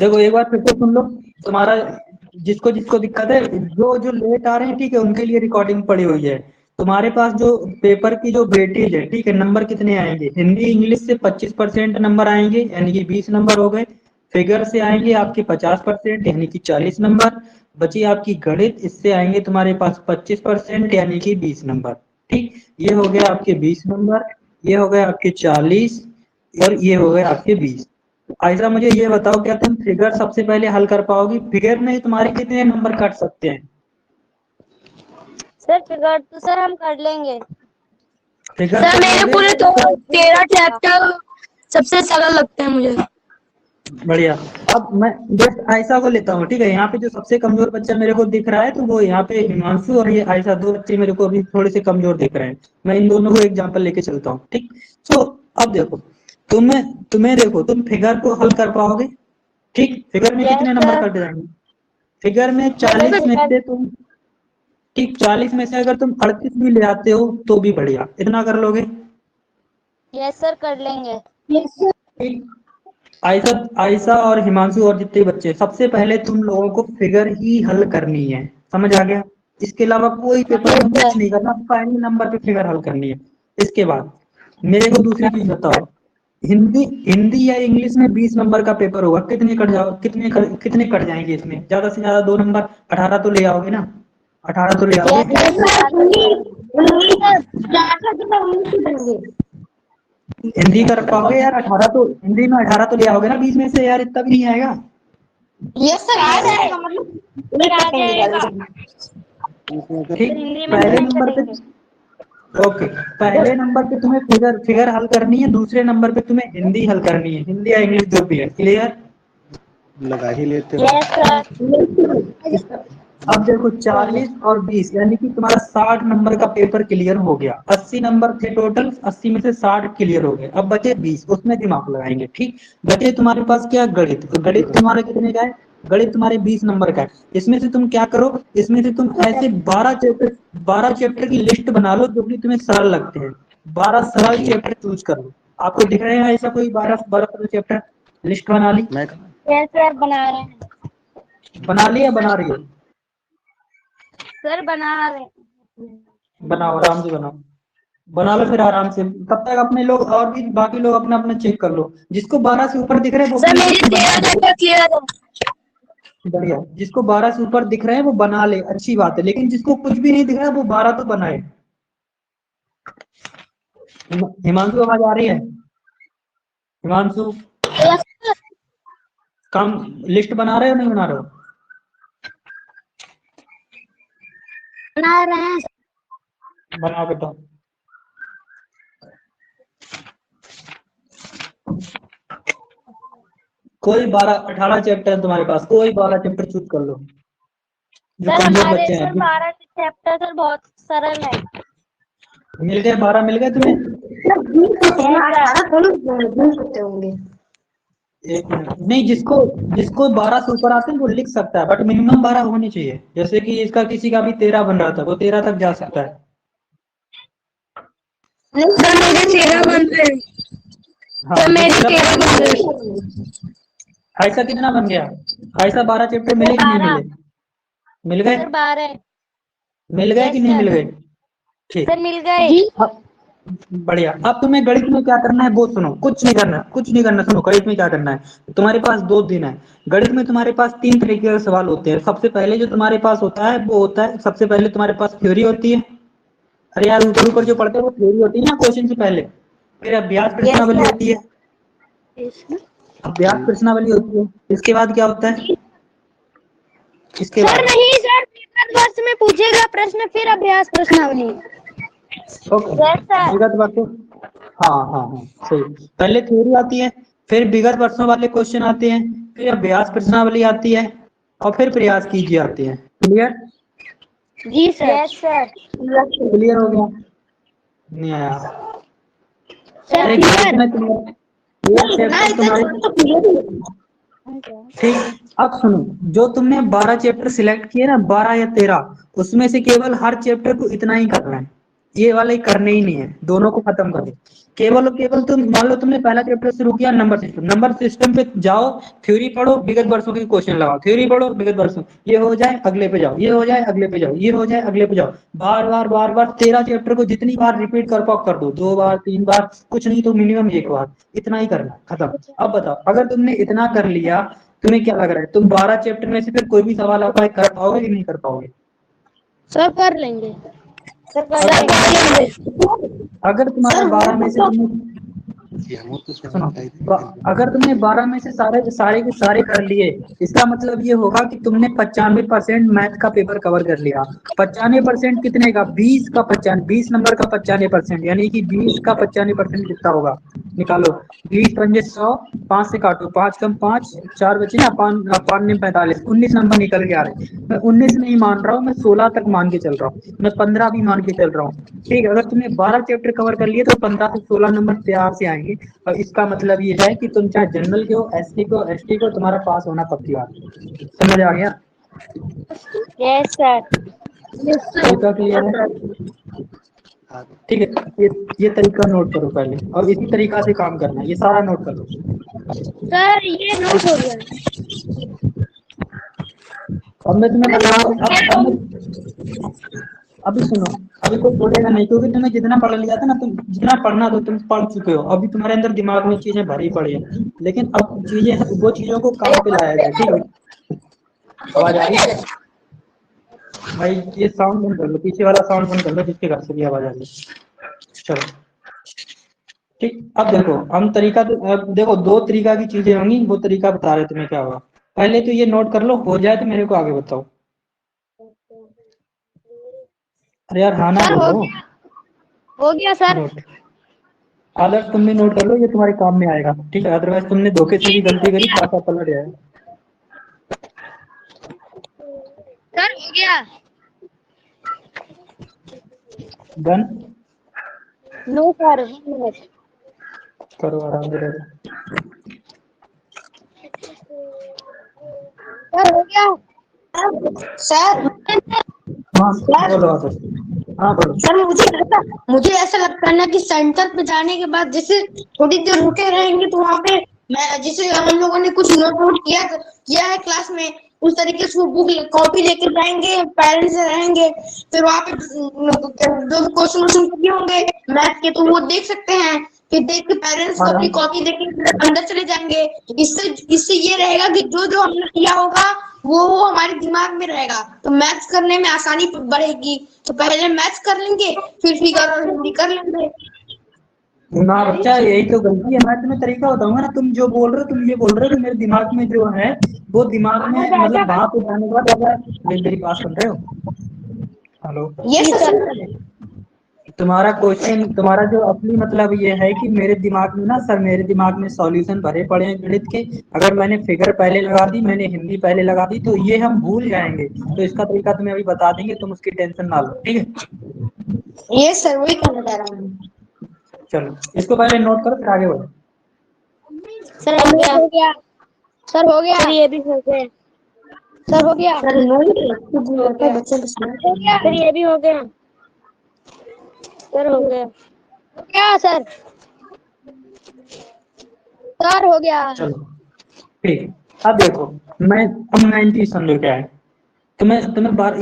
देखो एक बार फिर से सुन लो, तुम्हारा जिसको जिसको दिक्कत है, जो जो लेट आ रहे हैं, ठीक है, उनके लिए रिकॉर्डिंग पड़ी हुई है। तुम्हारे पास जो पेपर की जो वेटेज है, ठीक है, नंबर कितने आएंगे? हिंदी इंग्लिश से 25% नंबर आएंगे, यानी कि 20 नंबर हो गए। फिगर से आएंगे आपके 50%, यानी कि 40 नंबर। बची आपकी गणित, इससे आएंगे तुम्हारे पास 25%, यानी कि 20 नंबर। ठीक, ये हो गया आपके 20 नंबर, ये हो गए आपके 40, और ये हो गए आपके 20। आयशा मुझे ये बताओ, क्या तुम फिगर सबसे पहले हल कर पाओगी? फिगर में तुम्हारे कितने नंबर कट सकते हैं? सर फिगर तो सर हम कर लेंगे। फिगर सर मेरे पूरे तो 13 चैप्टर सबसे सरल लगते हैं मुझे। बढ़िया। अब मैं जस्ट आयशा को लेता हूँ, ठीक है। यहाँ पे जो सबसे कमजोर बच्चा मेरे को दिख रहा है, तो वो यहाँ पे हिमांशु और ये आयशा, दो बच्चे मेरे को अभी थोड़े से कमजोर दिख रहे हैं। मैं इन दोनों को एग्जाम्पल लेके चलता हूँ, ठीक। तो अब देखो, तुम्हें तुम्हें देखो, तुम फिगर को हल कर पाओगे? ठीक, फिगर में कितने नंबर कट जाएंगे? फिगर में 40 में से तुम, ठीक, 40 में से अगर तुम 38 भी ले आते हो तो भी बढ़िया। इतना कर लोगे? यस सर कर लेंगे। ठीक। आयशा आयशा और हिमांशु और जितने बच्चे हैं, सबसे पहले तुम लोगों को फिगर ही हल करनी है। समझ आ गया? इसके अलावा कोई पेपर में कुछ नहीं करना, पहले नंबर पे फिगर हल करनी है। इसके बाद मेरे को दूसरी चीज बताओ, हिंदी हिंदी या इंग्लिश में 20 नंबर का पेपर होगा, कितने कट जाएंगे इसमें? ज्यादा से ज्यादा 2 नंबर, 18 तो ले आओगे ना? 18 तो ले आओगे? हिंदी कर पाओगे यार? 18 तो हिंदी में 18 तो ले आओगे ना 20 में से यार? इतना भी नहीं आएगा? यस सर आ जाएगा, मतलब आ जाएगा। ठीक, पहले नंबर पे, ओके, पहले नंबर पे तुम्हें फिगर फिगर हल करनी है, दूसरे नंबर पे तुम्हें हिंदी हल करनी है, हिंदी या इंग्लिश जो भी है। क्लियर? लगा ही लेते हो। Yes sir. अब देखो 40 और 20, यानी कि तुम्हारा 60 नंबर का पेपर क्लियर हो गया। 80 नंबर थे टोटल, 80 में से 60 क्लियर हो गए। अब बचे 20, उसमें दिमाग लगाएंगे। ठीक, बचे तुम्हारे पास क्या? गणित। तो गणित तुम्हारा कितने का है? गणित तुम्हारे 20 नंबर का है। इसमें से तुम क्या करो, इसमें से तुम ऐसे 12 चैप्टर की लिस्ट बना लो जो कि तुम्हें सरल लगते हैं। 12 सरल चैप्टर चूज कर लो। आपको दिख रहे हैं ऐसा कोई 12 चैप्टर? लिस्ट बना ली? मैं यस सर बना रहे हैं। बना ली या बना रही हो? सर बना रहे हैं। बनाओ, आराम से बनाओ, बना लो फिर आराम से। तब तक अपने लोग और भी बाकी लोग अपना अपना चेक कर लो। जिसको 12 से ऊपर दिख रहे हैं वो सर अपनी मेरी लिस्ट बना 13 ले। चैप्टर क्लियर है। बढ़िया, जिसको 12 से ऊपर दिख रहे हैं वो बना ले, अच्छी बात है। लेकिन जिसको कुछ भी नहीं दिख रहा है वो 12 तो बनाए। हिमांशु आवाज आ रही है? हिमांशु, काम लिस्ट बना रहे हो नहीं बना रहे हो? बना रहे हैं। बनाओ बेटा। कोई 18 चैप्टर है तुम्हारे पास, कोई 12 चैप्टर चूज कर लो जो सर कमजोर हमारे बच्चे सर हैं। 12 चैप्टर सर बहुत सरल है। मिल गए 12? मिल गए तुम्हें? एक मिनट, नहीं, जिसको जिसको 12 से ऊपर आते हैं वो लिख सकता है, बट मिनिमम 12 होनी चाहिए। जैसे कि इसका किसी का भी 13 बन रहा था, वो 13 तक जा सकता है। सर मेरे 13 बन रहे हैं। हाँ, सर मेरे जो 13 बन रहे हैं। ऐसा कितना बन गया? ऐसा 12 चैप्टर मिले कि नहीं 12 मिले? मिल गए? सर 12 मिल गए यस कि नहीं मिल सर। गए? ठीक। सर मिल गए। अब बढ़िया। अब तुम्हें गणित में क्या करना है वो सुनो। कुछ नहीं करना, कुछ नहीं करना। सुनो, गणित में क्या करना है। तुम्हारे पास 2 दिन है। गणित में तुम्हारे पास 3 तरीके के सवाल होते हैं। सबसे पहले जो तुम्हारे पास होता है वो होता है, सबसे पहले तुम्हारे पास थ्योरी होती है। अरे यार, ऊपर ऊपर जो पढ़ते हैं वो थ्योरी होती है ना क्वेश्चन से पहले। फिर अभ्यास यस प्रश्नावली सर। होती है। अभ्यास प्रश्नावली होती है। इसके बाद क्या होता है? इसके सर बाद नहीं सर, पेपर वर्ष में पूछेगा प्रश्न फिर अभ्यास प्रश्नावली। Okay, yes sir. विगत वर्षों, हाँ हाँ हाँ, सही। पहले थ्योरी आती है, फिर विगत वर्षों वाले क्वेश्चन आते हैं, फिर अभ्यास प्रश्नावली आती है, और फिर प्रयास कीजिए आते हैं। क्लियर? जी सर। Yes sir. क्लियर हो गया? नहीं आया? सर अरे क्लियर। कितना क्लियर? ये चैप्टर तुम्हारे, ठीक। अब सुनो, जो तुमने 12 चैप्टर सिलेक्ट किए ना, 12 या 13, उसमें से केवल हर चैप्टर को इतना ही करना है। ये वाले करने ही नहीं है, दोनों को खत्म कर दो। केवल और केवल तुम मान लो तुमने पहला चैप्टर शुरू किया नंबर सिस्टम पे जाओ, थ्योरी पढ़ो, विगत वर्षों के क्वेश्चन लगाओ, थ्योरी पढ़ो विगत वर्षों, ये हो जाए अगले पे जाओ, ये हो जाए अगले पे जाओ, ये हो जाए अगले पे जाओ, बार बार 13 चैप्टर को जितनी बार रिपीट कर पाओ कर दो, 2 बार 3 बार, कुछ नहीं तो मिनिमम 1 बार, इतना ही करना, खत्म। अब बताओ अगर तुमने इतना कर लिया, तुम्हें क्या लग रहा है तुम 12 चैप्टर में से फिर कोई भी सवाल अप्लाई कर पाओगे कि नहीं कर पाओगे? सर कर लेंगे। अगर तुम्हारे 12 में से सुनो, अगर तुमने 12 में से सारे के सारे कर लिए, इसका मतलब ये होगा कि तुमने 95% मैथ का पेपर कवर कर लिया। 95% कितने का? 20 का 95, 20 नंबर का 95%, यानी कि 20 का 95% कितना होगा? निकालो। 20 पंजे 100, 5 से काटो, 5 कम 5, 4 बचे ना, 5 ने 45, 19 नंबर निकल के आ रहे हैं। मैं 19 नहीं मान रहा हूँ, मैं 16 तक मान के चल रहा हूँ, मैं 15 भी मान के चल रहा हूँ। ठीक है, अगर तुमने 12 चैप्टर कवर कर लिए तो 15 से 16 नंबर तैयार से आएंगे। और इसका मतलब ये है कि तुम चाहे जनरल के हो, एसटी को, एसटी को, तुम्हारा पास होना पक्की बात है। समझ आ गया? Yes sir. तरीका क्लियर है? ठीक है, ये तरीका नोट करो पहले, और इसी तरीका से काम करना है, ये सारा नोट कर लो। सर ये नोट हो गया। अब मैं तुम्हें बता रहा हूँ, अभी सुनो, अभी कोई बोलेगा नहीं, क्योंकि तुमने जितना पढ़ लिया था ना, तुम जितना पढ़ना तो तुम पढ़ चुके हो, अभी तुम्हारे अंदर दिमाग में चीजें भरी पड़ी है, लेकिन अब चीजें, वो चीजों को काम पे लाया जाए। ठीक है, आवाज आ रही है भाई? ये साउंड बंद कर लो, पीछे वाला साउंड बंद कर लो, जिसके घर से भी आवाज आ रही है। चलो ठीक, अब देखो हम तरीका तो, अब देखो 2 तरीका की चीजें होंगी, वो तरीका बता रहे तुम्हें क्या होगा। पहले तो ये नोट कर लो, हो जाए तो मेरे को आगे बताओ। अरे यार हाँ ना सर बोलो। हो गया सर। नोट आदर्श तुमने नोट कर लो, ये तुम्हारे काम में आएगा। ठीक है, अदरवाइज तुमने धोखे से भी गलती करी, पासा पलट जाएगा। सर हो गया। Done no sir. करो, आराम से रहो। सर हो गया। सर हाँ बोलो आदर्श। हाँ बोलो। सर मुझे ऐसा लगता है ना कि सेंटर पे जाने के बाद जैसे थोड़ी देर रुके रहेंगे तो वहाँ पे मैं जैसे हम लोगों ने कुछ नोट किया है क्लास में, उस तरीके से वो बुक कॉपी लेकर जाएंगे, पेरेंट्स रहेंगे, फिर वहाँ पे जो क्वेश्चन किए होंगे मैथ के तो वो देख सकते हैं, फिर देख के पेरेंट्स को अपनी कॉपी देके अंदर चले जाएंगे। इससे ये रहेगा कि जो हमने किया होगा वो हमारे दिमाग में रहेगा, तो मैथ्स करने में आसानी बढ़ेगी। तो पहले मैथ्स कर लेंगे, फिर फिगर और हिंदी कर लेंगे। ना बच्चा, यही तो गलती है। मैं तुम्हें तरीका बताऊंगा ना, तुम जो बोल रहे हो, तुम ये बोल रहे हो कि मेरे दिमाग में जो है, वो दिमाग में मतलब वहां पे जाने के बाद अगर मेरी बात सुन रहे हो? हेलो, ये सर तुम्हारा क्वेश्चन, तुम्हारा जो असली मतलब ये है कि मेरे दिमाग में ना सर, मेरे दिमाग में सॉल्यूशन भरे पड़े हैं गणित के, अगर मैंने फिगर पहले लगा दी, मैंने हिंदी पहले लगा दी, तो ये हम भूल जाएंगे। तो इसका तरीका तुम्हें अभी बता देंगे, तुम उसकी टेंशन ना लो। ठीक है, ये सर वही कहना चाह रहा हूँ। चलो इसको पहले नोट करो, फिर आगे बढ़ो। सर हो गया। सर हो गया। सर ये भी हो गया। सर हो गया। सर सर ये भी हो गया। सर हो गया। क्या सर? सर हो गया। चलो ठीक, अब देखो मैं चीज समझो क्या है। तुम्हें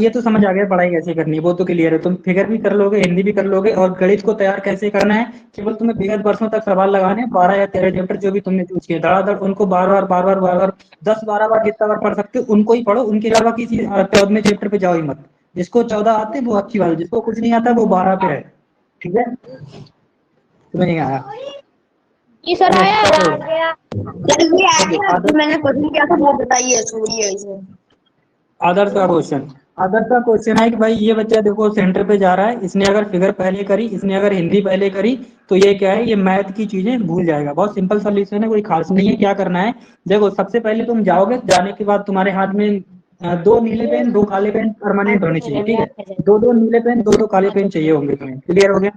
ये तो समझ आ गया पढ़ाई कैसे करनी है, वो तो क्लियर है। तुम फिगर भी कर लोगे, हिंदी भी कर लोगे, और गणित को तैयार कैसे करना है, केवल तुम्हें विगत वर्षों तक सवाल लगाने, 12 या 13 चैप्टर जो भी तुमने चूज किए, धड़ाधड़ उनको बार बार 10-12 बार जितना बार पढ़ सकते हो उनको ही पढ़ो, उनके अलावा किसी 14वें चैप्टर पे जाओ ही मत। जिसको 14 आते हैं वो अच्छी बात है, जिसको कुछ नहीं आता वो 12 पे है। ठीक है, तुम्हें नहीं आया? जी सर आया। मैंने क्वेश्चन किया था वो बताइए, छोड़िए इसे। आदर्श का क्वेश्चन है कि भाई ये बच्चा देखो सेंटर पे जा रहा है, इसने अगर फिगर पहले करी, इसने अगर हिंदी पहले करी, तो ये क्या है, ये मैथ की चीजें भूल जाएगा। बहुत सिंपल सॉल्यूशन है, कोई खास नहीं है। क्या करना है, देखो सबसे पहले तुम जाओगे, जाने के बाद तुम्हारे हाथ में 2 नीले पेन 2 काले पेन परमानेंट होने चाहिए। ठीक है, 2 नीले पेन 2 काले पेन चाहिए होंगे तुम्हें। क्लियर हो गया?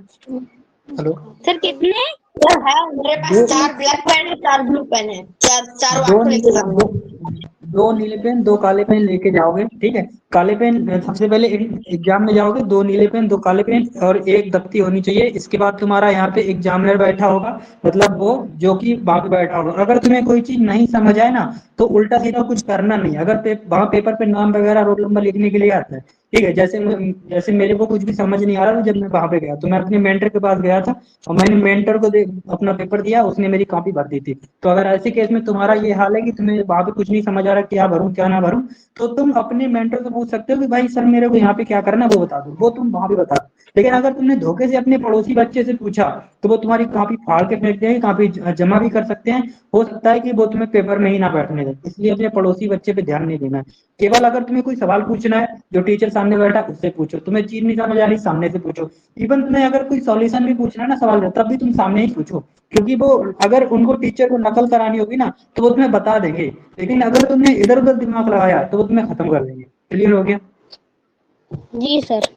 हेलो सर कितने? है मेरे पास 4 ब्लैक पेन है, 4 ब्लू पेन है, चार दो आपको लेके जाऊंगा। दो नीले पेन दो काले पेन लेके जाओगे, ठीक है। काले पेन सबसे पहले एग्जाम में जाओगे, दो नीले पेन दो काले पेन और एक दफ्ती होनी चाहिए। इसके बाद तुम्हारा यहाँ पे एग्जामिनर बैठा होगा, मतलब वो जो कि वहां पे बैठा होगा। अगर तुम्हें कोई चीज नहीं समझ आए ना तो उल्टा सीधा कुछ करना नहीं। अगर वहां पेपर पे नाम वगैरह रोल नंबर लिखने के लिए आता है, ठीक है। जैसे मेरे को कुछ भी समझ नहीं आ रहा था जब मैं वहां पे गया, तो मैं अपने मेंटर के पास गया था और मैंने मेंटर को अपना पेपर दिया, उसने मेरी कॉपी भर दी थी। तो अगर ऐसे केस में तुम्हारा ये हाल है कि तुम्हें वहां पे कुछ नहीं समझ आ रहा, क्या भरूं क्या ना भरूं, तो तुम अपने मेंटर से पूछ सकते हो कि भाई सर मेरे को यहाँ पे क्या करना है वो बता दो, वो तुम वहां पे बता दो। लेकिन अगर तुमने धोखे से अपने पड़ोसी बच्चे से पूछा तो वो तुम्हारी कॉपी फाड़ के फेंक देंगे, कॉपी जमा भी कर सकते हैं। हो सकता है कि वो तुम्हें पेपर में ही ना बैठने दें, इसलिए अपने पड़ोसी बच्चे पे ध्यान नहीं देना है। केवल अगर तुम्हें कोई सवाल पूछना है, जो टीचर सामने बैठा है उससे पूछो। तुम्हें चीज नहीं समझ आ रही, सामने से पूछो। इवन तुम्हें अगर कोई सॉल्यूशन भी पूछना है ना सवाल का, तब भी तुम सामने ही पूछो, क्योंकि वो अगर उनको टीचर को नकल करानी होगी ना तो वो तुम्हें बता देंगे। लेकिन अगर तुमने इधर उधर दिमाग लगाया तो वो तुम्हें खत्म कर देंगे। क्लियर हो गया? जी सर।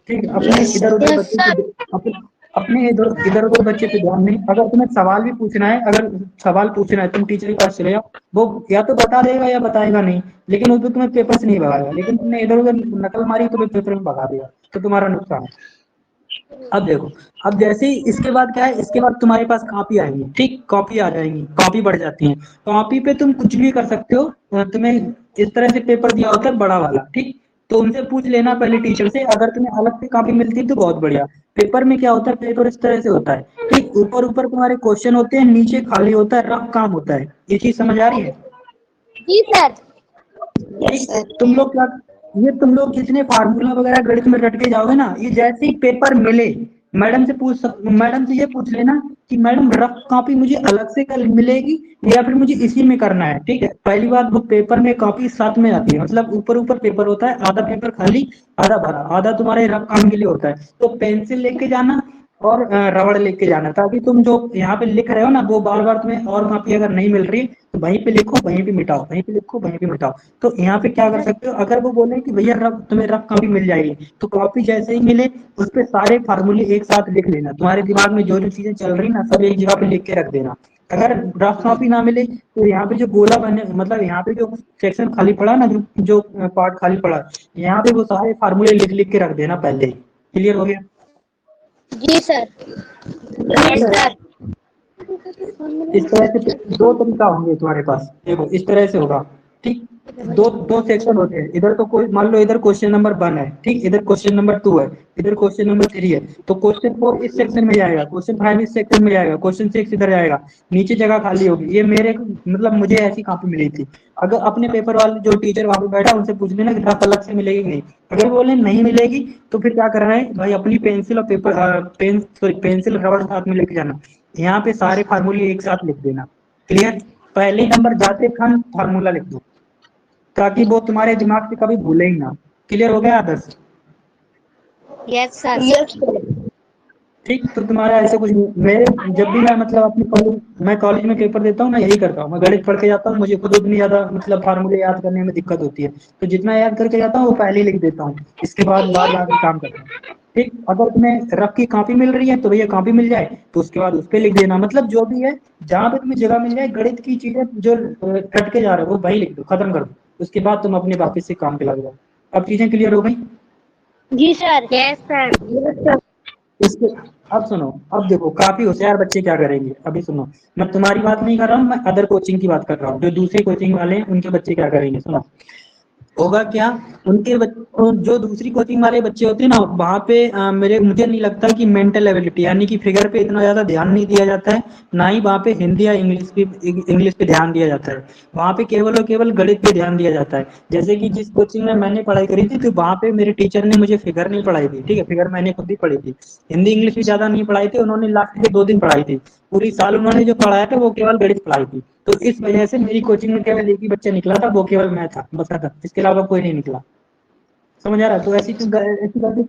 ठीक है। अपने इधर उधर यस बच्चे सर। पे अपने इधर उधर बच्चे पे ध्यान नहीं। अगर तुम्हें सवाल भी पूछना है, अगर सवाल पूछना है तुम टीचर के पास चले जाओ, वो या तो बता देगा या बताएगा नहीं, लेकिन उस पर तुम्हें पेपर से नहीं भगाएगा। लेकिन तुमने इधर उधर नकल मारी तो पेपर में भगा देगा, तो तुम्हारा नुकसान है। अब देखो, अब जैसे ही इसके बाद क्या है, इसके बाद तुम्हारे पास कॉपी आएंगी, ठीक, कॉपी आ जाएंगी, कॉपी बढ़ जाती है। कॉपी पे तुम कुछ भी कर सकते हो। तुम्हें इस तरह से पेपर दिया होता है बड़ा वाला, ठीक। तो उनसे पूछ लेना पहले टीचर से, अगर तुम्हें अलग से कॉपी मिलती है तो बहुत बढ़िया। पेपर में क्या होता है, पेपर इस तरह से होता है, ठीक, ऊपर ऊपर तुम्हारे क्वेश्चन होते हैं, नीचे खाली होता है, रफ काम होता है। ये चीज समझ आ रही है? जी सर। ठीक। तुम लोग जितने फार्मूला वगैरह गणित में रट के जाओगे ना, ये जैसे ही पेपर मिले मैडम से ये पूछ लेना कि मैडम रफ कॉपी मुझे अलग से कल मिलेगी या फिर मुझे इसी में करना है, ठीक है। पहली बात, वो पेपर में कॉपी साथ में आती है, मतलब ऊपर ऊपर पेपर होता है, आधा पेपर खाली आधा भरा, आधा तुम्हारे रफ काम के लिए होता है। तो पेंसिल लेके जाना और रबड़ लेके जाना, ताकि तुम जो यहाँ पे लिख रहे हो ना वो बार बार तुम्हें और कॉपी अगर नहीं मिल रही तो वहीं पे लिखो, वहीं पे मिटाओ, वहीं पे लिखो, वहीं पे मिटाओ। तो यहाँ पे क्या कर सकते हो, अगर वो बोले कि भैया तुम्हें रफ कॉपी मिल जाएगी, तो कॉपी जैसे ही मिले उस पे सारे फार्मूले एक साथ लिख लेना। तुम्हारे दिमाग में जो जो चीजें चल रही ना सब एक जगह पे लिख के रख देना। अगर रफ कॉपी ना मिले तो यहाँ पे जो गोला बने, मतलब यहाँ पे जो सेक्शन खाली पड़ा ना, जो जो पार्ट खाली पड़ा, यहाँ पे वो सारे फार्मूले लिख लिख के रख देना पहले ही। क्लियर हो गया? जी सर। Yes sir. इस तरह से दो तरीका होंगे तुम्हारे पास। देखो इस तरह से होगा, ठीक। दो दो सेक्शन होते हैं, इधर तो कोई मान लो इधर क्वेश्चन नंबर 1 है, ठीक, इधर क्वेश्चन नंबर 2 है, इधर क्वेश्चन नंबर 3 है। तो क्वेश्चन 4 इस सेक्शन में जाएगा, क्वेश्चन 5 इस सेक्शन में जाएगा, क्वेश्चन 6 इधर जाएगा, नीचे जगह खाली होगी। ये मेरे मतलब मुझे ऐसी कॉपी मिली थी। अगर अपने पेपर वाले जो टीचर वहां पे बैठा उनसे पूछ लेना कि रफ अलग से मिलेगी नहीं। अगर बोले नहीं मिलेगी तो फिर क्या करना है भाई, अपनी पेंसिल और पेंसिल रबड़ साथ में लेके जाना। यहाँ पे सारे फार्मूले एक साथ लिख देना। क्लियर? पहले नंबर जाते खान फार्मूला लिख दो, ताकि वो तुम्हारे दिमाग से कभी भूले ही ना। क्लियर हो गया आदर्श? Yes sir. ठीक। तो तुम्हारा ऐसे कुछ मेरे जब भी मैं मतलब मैं कॉलेज में पेपर देता हूँ ना, यही करता हूँ। मैं गणित पढ़ के जाता हूँ, मुझे खुद उतनी ज्यादा मतलब फार्मूले याद करने में दिक्कत होती है, तो जितना याद करके जाता हूँ वो पहले ही लिख देता हूँ, इसके बाद बार बार काम करता हूँ। ठीक। अगर तुम्हें रफ की कॉपी मिल रही है तो भैया कॉपी मिल जाए तो उसके बाद उस पर लिख देना, मतलब जो भी है जहां पे तुम्हें जगह मिल जाए, गणित की चीजें जो कट के जा रहे हो वो वही लिख दो, खत्म कर दो। उसके बाद तुम अपने वापस से काम पे लग जाओ। अब चीजें क्लियर हो गई? जी सर। Yes sir. इसके अब सुनो, अब देखो काफी होशियार बच्चे क्या करेंगे, अभी सुनो। मैं तुम्हारी बात नहीं कर रहा हूँ, मैं अदर कोचिंग की बात कर रहा हूँ। जो दूसरी कोचिंग वाले हैं उनके बच्चे क्या करेंगे, सुनो। होगा क्या, जो दूसरी कोचिंग वाले बच्चे होते हैं ना, वहाँ पे मुझे नहीं लगता कि मेंटल एबिलिटी यानी कि फिगर पे इतना ज्यादा ध्यान नहीं दिया जाता है, ना ही वहाँ पे हिंदी या इंग्लिश पे ध्यान दिया जाता है। वहाँ पे केवल और केवल गणित पे ध्यान दिया जाता है। जैसे कि जिस कोचिंग में मैंने पढ़ाई करी थी, तो वहाँ पे मेरे टीचर ने मुझे फिगर नहीं पढ़ाई थी, ठीक है, फिगर मैंने खुद ही पढ़ी थी। हिंदी इंग्लिश भी ज्यादा नहीं पढ़ाई थी, उन्होंने लास्ट के 2 दिन पढ़ाई थी। पूरी साल उन्होंने जो पढ़ाया था वो केवल गणित पढ़ाई थी। तो इस वजह से मेरी कोचिंग में केवल एक ही बच्चा निकला था, वो केवल मैं था, बस था, इसके अलावा कोई नहीं निकला। समझ आ रहा है? तो ऐसी गलती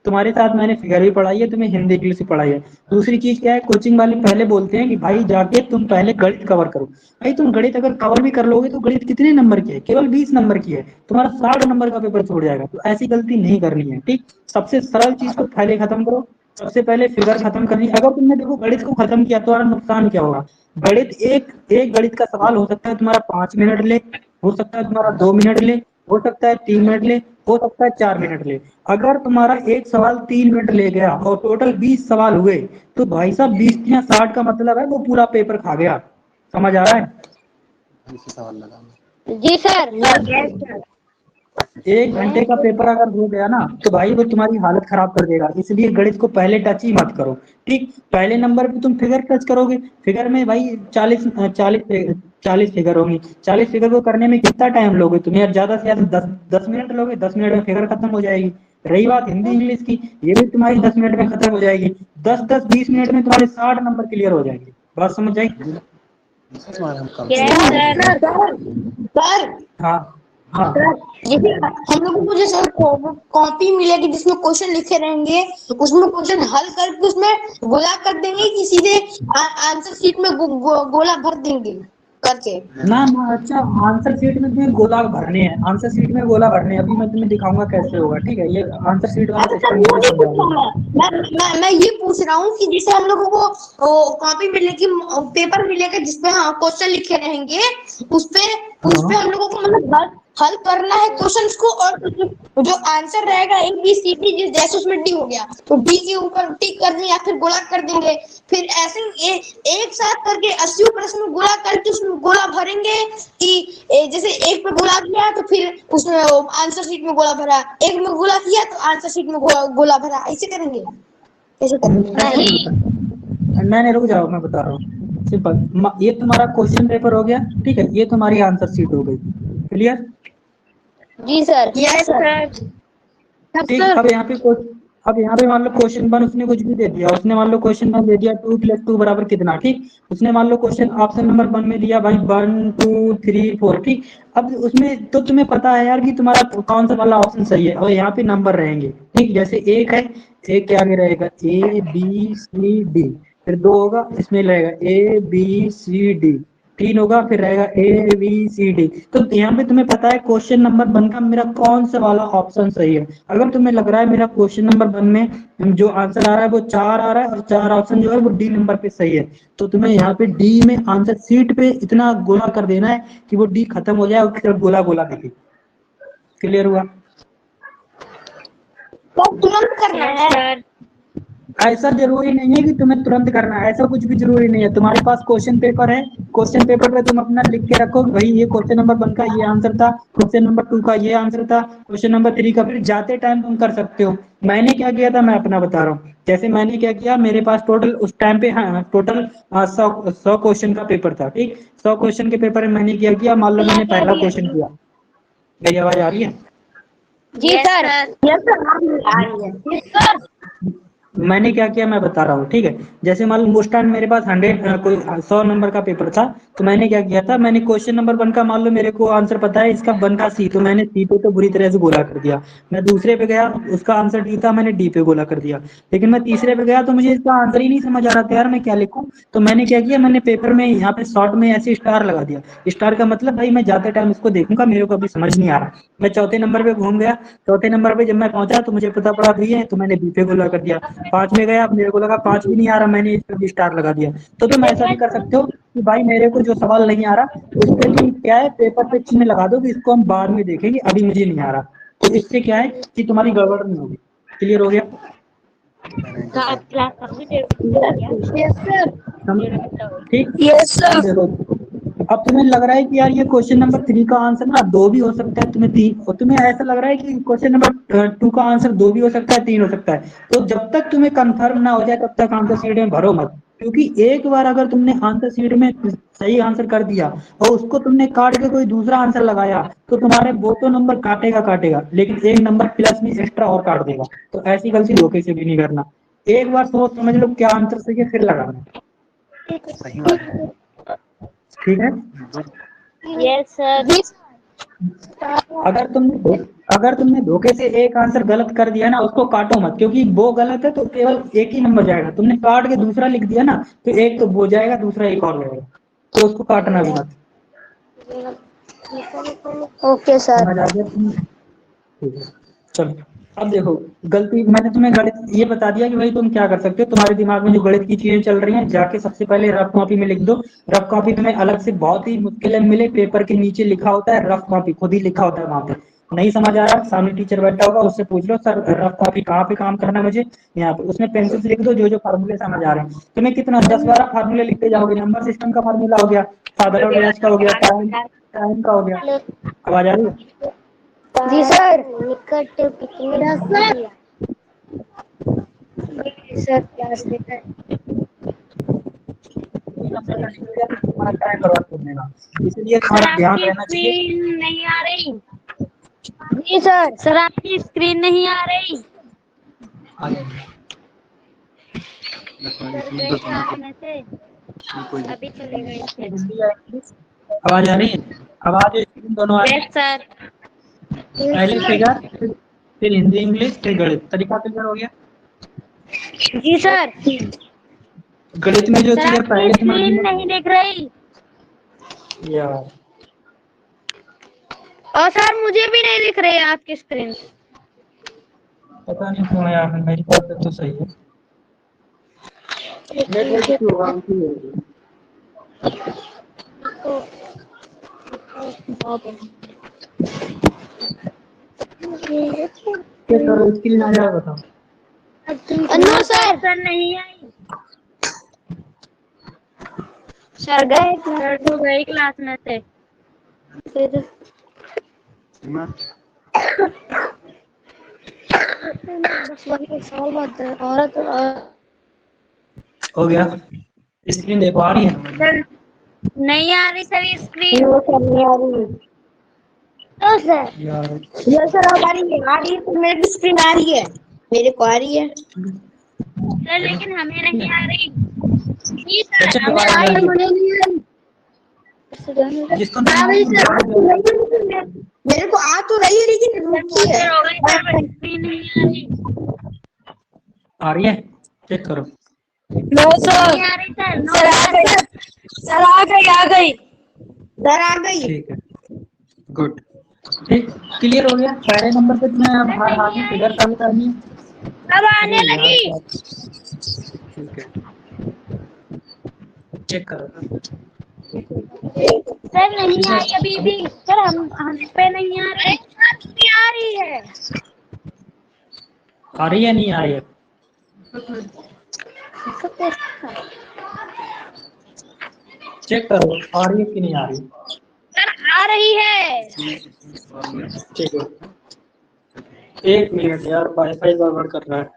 तुम्हारे साथ मैंने फिगर भी पढ़ाई है, तुम्हें हिंदी इंग्लिश भी पढ़ाई है। दूसरी चीज क्या है, कोचिंग वाले पहले बोलते हैं कि भाई जाके तुम पहले गणित कवर करो। भाई तुम गणित अगर कवर भी कर लोगे तो गणित कितने नंबर की है, केवल 20 नंबर की है, तुम्हारा 60 नंबर का पेपर छोड़ जाएगा। तो ऐसी गलती नहीं करनी है, ठीक। सबसे सरल चीज को पहले खत्म करो, सबसे पहले फिगर खत्म करनी। अगर तुमने देखो गणित को खत्म किया तो नुकसान क्या होगा, गणित एक एक गणित का सवाल हो सकता है तुम्हारा 5 मिनट ले, हो सकता है तुम्हारा 2 मिनट ले, हो सकता है 3 मिनट ले, हो सकता है 4 मिनट ले। अगर तुम्हारा एक सवाल 3 मिनट ले गया और टोटल 20 सवाल हुए, तो भाई साहब 20 या 60 का मतलब है वो पूरा पेपर खा गया। समझ आ रहा है? इसी सवाल लगा। जी सर। 1 घंटे का पेपर अगर हो गया ना, तो भाई वो तुम्हारी हालत खराब कर देगा। इसलिए गणित को पहले टच ही मत करो। ठीक, पहले नंबर पे तुम फिगर टच करोगे, फिगर में भाई 40 फिगर होंगी। 40 फिगर को करने में कितना टाइम लोगे तुम यार? ज्यादा से ज्यादा 10 मिनट लोगे। 10 मिनट में फिगर खत्म हो जाएगी। रही बात हिंदी इंग्लिश की, ये भी तुम्हारी 10 मिनट में खत्म हो जाएगी। 10-10 20 मिनट में तुम्हारे 60 नंबर क्लियर हो जाएंगे। बात समझ आई? सर हम कम सर हाँ हाँ जैसे हम लोगों को जैसे कॉपी मिलेगी जिसमें क्वेश्चन लिखे रहेंगे, उसमें क्वेश्चन हल करके उसमें गोला कर देंगे कि सीधे आंसर शीट में गोला भर देंगे करके। ना ना, अच्छा आंसर शीट में तुम्हें गोला भरने हैं। आंसर शीट में गोला भरने हैं, अभी मैं तुम्हें दिखाऊंगा कैसे होगा। ठीक है, ये आंसर शीट वाला अरे सर सिस्टम वो मुझे नहीं पूछ समझाऊंगा। रहा मैं ये पूछ रहा हूँ कि जैसे हम लोगों को कॉपी मिलेगी, पेपर मिलेगा जिसपे हाँ क्वेश्चन लिखे रहेंगे, उस पे हाँ हम लोगों को मतलब हल करना है क्वेश्चंस को, और जो आंसर रहेगा ABCD जैसे उसमें डी हो गया तो डी के ऊपर टिक कर देंगे या फिर गोला कर देंगे। फिर ऐसे एक साथ करके 80 प्रश्न में गोला करके उसमें गोला भरेंगे कि जैसे एक पे गोला किया तो फिर उसमें आंसर शीट में गोला भरा, एक में गोला किया तो आंसर शीट में गोला भरा, ऐसे करेंगे। ऐसे करेंगे। नहीं, रुक जाओ, मैं बता रहा हूँ सिंपल। ये तुम्हारा क्वेश्चन पेपर हो गया। ठीक है, ये तुम्हारी आंसर शीट हो गई। क्लियर? जी सर। Yes sir. ठीक, अब यहाँ पे मान लो क्वेश्चन वन उसने कुछ भी दे दिया। उसने मान लो क्वेश्चन वन दे दिया 2 + 2 बराबर कितना। ठीक, उसने मान लो क्वेश्चन ऑप्शन नंबर 1 में दिया भाई 1 2 3 4। ठीक, अब उसमें तो तुम्हें पता है यार कि तुम्हारा कौन सा वाला ऑप्शन सही है, और यहाँ पे नंबर रहेंगे। ठीक, जैसे एक है, एक के आगे रहेगा ABCD, फिर 2 होगा, इसमें रहेगा ABCD, 3 होगा, फिर रहेगा ABCD। तो यहाँ पे तुम्हें पता है क्वेश्चन नंबर 1 का मेरा कौन सा वाला ऑप्शन सही है। अगर तुम्हें लग रहा है मेरा क्वेश्चन नंबर 1 में जो आंसर आ रहा है वो 4 आ रहा है, और 4 ऑप्शन जो है वो डी नंबर पे सही है, तो तुम्हें यहाँ पे डी में आंसर सीट पे इतना गोला कर देना है कि वो डी खत्म हो जाए और सिर्फ गोला गोला दिखे। क्लियर हुआ? तो तुरंत करना है। ऐसा जरूरी नहीं है कि तुम्हें तुरंत करना है, ऐसा कुछ भी जरूरी नहीं है। तुम्हारे पास क्वेश्चन पेपर है, क्वेश्चन पेपर पे तुम अपना लिख के रखो कि भाई ये क्वेश्चन नंबर 1 का ये आंसर था, क्वेश्चन नंबर 2 का ये आंसर था, क्वेश्चन नंबर 3 का। फिर जाते टाइम तुम कर सकते हो। मैंने क्या किया था मैं अपना बता रहा हूँ। जैसे मैंने क्या किया, मेरे पास टोटल उस टाइम पे हाँ टोटल 100 क्वेश्चन का पेपर था। ठीक, 100 क्वेश्चन के पेपर में मैंने क्या किया, मान लो मैंने पहला क्वेश्चन किया। मेरी आवाज आ रही है? जी सर। यस सर आ रही है। मैंने क्या किया मैं बता रहा हूँ। ठीक है, जैसे मान लो उस टाइम मेरे पास 100 नंबर का पेपर था, तो मैंने क्या किया था, मैंने क्वेश्चन नंबर 1 का मान लो मेरे को आंसर पता है इसका 1 का सी, तो मैंने सी पे तो बुरी तरह से गोला कर दिया। मैं दूसरे पे गया, उसका आंसर डी था, मैंने डी पे गोला कर दिया। लेकिन मैं तीसरे पे गया तो मुझे इसका आंसर ही नहीं समझ आ रहा था यार, मैं क्या लिखूं। तो मैंने क्या किया, मैंने पेपर में यहाँ पे शॉर्ट में ऐसे स्टार लगा दिया। स्टार का मतलब भाई मैं जाते टाइम इसको देखूंगा, मेरे को अभी समझ नहीं आ रहा। मैं चौथे नंबर पे घूम गया, चौथे नंबर पे जब मैं पहुंचा तो मुझे पता पड़ा बी है, तो मैंने बी पे गोला कर दिया। 5 में गया, मेरे को लगा 5 भी नहीं आ रहा, मैंने इस पे भी स्टार लगा दिया। तो तुम ऐसा भी कर सकते हो कि भाई मेरे को जो सवाल नहीं आ रहा उसके लिए क्या है, पेपर पे चिन्ह लगा दो कि इसको हम बाद में देखेंगे, अभी मुझे नहीं आ रहा। तो इससे क्या है कि तुम्हारी गड़बड़ नहीं होगी। क्लियर हो गया? Class complete yes sir. ठीक, यस अब सर। देखो, अब तुम्हें लग रहा है कि यार ये क्वेश्चन नंबर 3 का आंसर ना 2 भी हो सकता है, तुम्हें 3, और तुम्हें ऐसा लग रहा है कि क्वेश्चन नंबर 2 का आंसर 2 भी हो सकता है, 3 हो सकता है। तो जब तक तुम्हें कंफर्म ना हो जाए तब तक आंसर शीट में भरो मत। क्योंकि एक बार अगर तुमने आंसर शीट में सही आंसर कर दिया और उसको तुमने काट के कोई दूसरा आंसर लगाया, तो तुम्हारे वो तो नंबर काटेगा, लेकिन एक नंबर प्लस में एक्स्ट्रा और काट देगा। तो ऐसी गलती धोखे से भी नहीं करना। एक बार सोच समझ लो क्या आंसर सही है, फिर लगाना। सही बात है। ठीक है? Yes sir. अगर तुमने अगर तुमने धोखे से एक आंसर गलत कर दिया ना, उसको काटो मत, क्योंकि वो गलत है तो केवल एक ही नंबर जाएगा। तुमने काट के दूसरा लिख दिया ना, तो एक तो वो जाएगा, दूसरा एक और जाएगा, तो उसको काटना भी मत। Okay sir. समझ आ गया तुम्हें? ठीक है, चलो। अब देखो, गलती मैंने तुम्हें गणित ये बता दिया कि भाई तुम क्या कर सकते हो, तुम्हारे दिमाग में जो गणित की चीजें चल रही हैं जाके सबसे पहले रफ कॉपी में लिख दो। रफ कॉपी तुम्हें अलग से बहुत ही मुश्किल मिले, पेपर के नीचे लिखा होता है रफ कॉपी, खुद ही लिखा होता है वहां पे। नहीं समझ आ रहा, सामने टीचर बैठा होगा, उससे पूछ लो सर रफ कॉपी कहाँ पे काम करना है मुझे, यहाँ पे उसमें पेंसिल से लिख दो जो जो फार्मूले समझ आ रहे हैं। तुम्हें कितना 10-12 फार्मूले लिखते जाओगे, नंबर सिस्टम का फार्मूला हो गया, साधारण व्याज का हो गया, टाइम का हो गया। आवाज आ रही है? जी सर। निकट कितने सर? सर क्लास लेकर तुम्हारा टाइम बर्बाद करने का, इसलिए सर तुम्हारा ध्यान आपकी रहना चाहिए। स्क्रीन नहीं आ रही। जी सर। सर आपकी स्क्रीन नहीं आ रही। सर गई क्लास में से, अभी चले गए थे। आवाज आ रही है? आवाज स्क्रीन दोनों आ रही है। Yes sir. पहले फिगर, फिर हिंदी इंग्लिश, फिर गणित, तरीका क्लियर हो गया? जी सर। गणित में जो सर चीजें आपकी पहले समझ स्क्रीन नहीं दिख रही। यार और सर मुझे भी नहीं दिख रही आपकी स्क्रीन। पता नहीं क्यों यार, मेरी बात तो सही है। नेटवर्क इशू होगा, इशू होगा। चेक करो स्क्रीन आ जाए बताओ। No sir. सर नहीं आई। सर गए, सर तो गई क्लास में से। फिर बस वही सवाल बात है, औरत हो गया? स्क्रीन देखो, आ रही है? सर नहीं आ रही सर स्क्रीन। नहीं आ रही है। तो सर यार ये सर अब आ रही है, आ रही है, तो मेरी स्क्रीन आ रही है, मेरे को आ रही है। सर लेकिन हमें नहीं आ रही। जी सर अच्छा हमें दोबारा आ रही, जल्दी। मुझे नहीं आ रही। जिसको आ रही सर, मेरे को आ तो रही है लेकिन रुकी है। हो गई सर, बट स्क्रीन नहीं आ रही। आ रही है? चेक करो। No sir. नहीं आ रही सर। नो सर आ गई, सर आ गई, आ गई, सर आ गई। ठीक है, गुड। ठीक, क्लियर हो गया। पहले नंबर पे तुम्हें अब हर हाथ में फिगर चालू करनी है। अब आने अरे यार लगी। ठीक है, चेक करो। सर नहीं आई अभी भी। सर हम पे नहीं आ रही। नहीं आ रही है। आ रही है नहीं आ रही है? चेक करो आ रही है कि नहीं आ रही। सर आ रही है। ठीक है, एक मिनट यार, वाईफाई गड़बड़ कर रहा है।